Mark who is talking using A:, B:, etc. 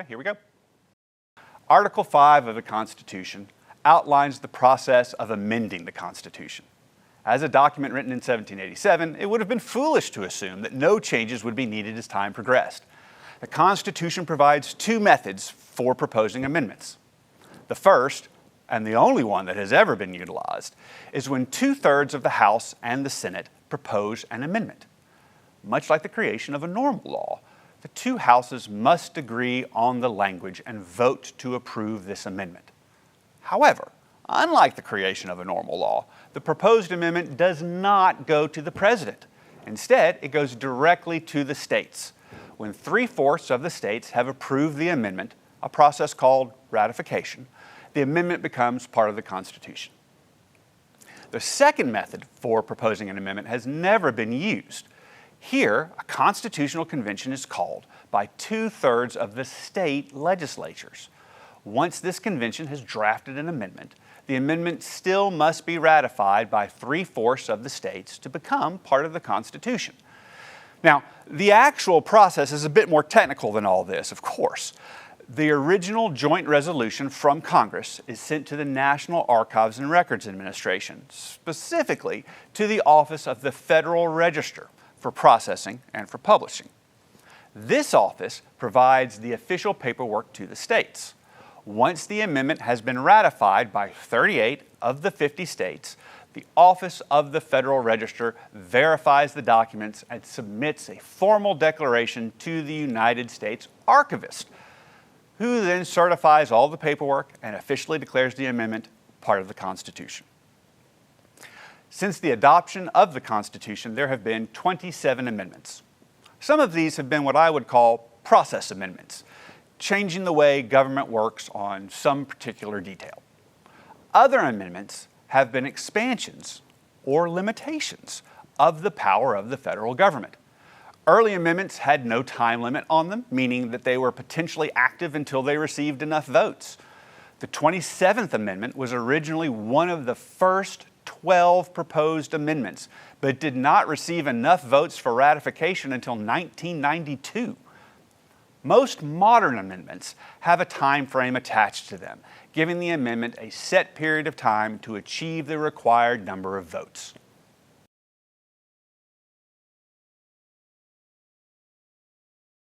A: here we go. Article 5 of the Constitution outlines the process of amending the Constitution. As a document written in 1787, it would have been foolish to assume that no changes would be needed as time progressed. The Constitution provides two methods for proposing amendments. The first, and the only one that has ever been utilized, is when 2/3 of the House and the Senate propose an amendment. Much like the creation of a normal law, the two houses must agree on the language and vote to approve this amendment. However, unlike the creation of a normal law, the proposed amendment does not go to the President. Instead, it goes directly to the states. When 3/4 of the states have approved the amendment, a process called ratification, the amendment becomes part of the Constitution. The second method for proposing an amendment has never been used. Here, a constitutional convention is called by 2/3 of the state legislatures. Once this convention has drafted an amendment, the amendment still must be ratified by 3/4 of the states to become part of the Constitution. Now, the actual process is a bit more technical than all this, of course. The original joint resolution from Congress is sent to the National Archives and Records Administration, specifically to the Office of the Federal Register for processing and for publishing. This office provides the official paperwork to the states. Once the amendment has been ratified by 38 of the 50 states, the Office of the Federal Register verifies the documents and submits a formal declaration to the United States Archivist, who then certifies all the paperwork and officially declares the amendment part of the Constitution. Since the adoption of the Constitution, there have been 27 amendments. Some of these have been what I would call process amendments, changing the way government works on some particular detail. Other amendments have been expansions or limitations of the power of the federal government. Early amendments had no time limit on them, meaning that they were potentially active until they received enough votes. The 27th Amendment was originally one of the first 12 proposed amendments, but did not receive enough votes for ratification until 1992. Most modern amendments have a time frame attached to them, giving the amendment a set period of time to achieve the required number of votes.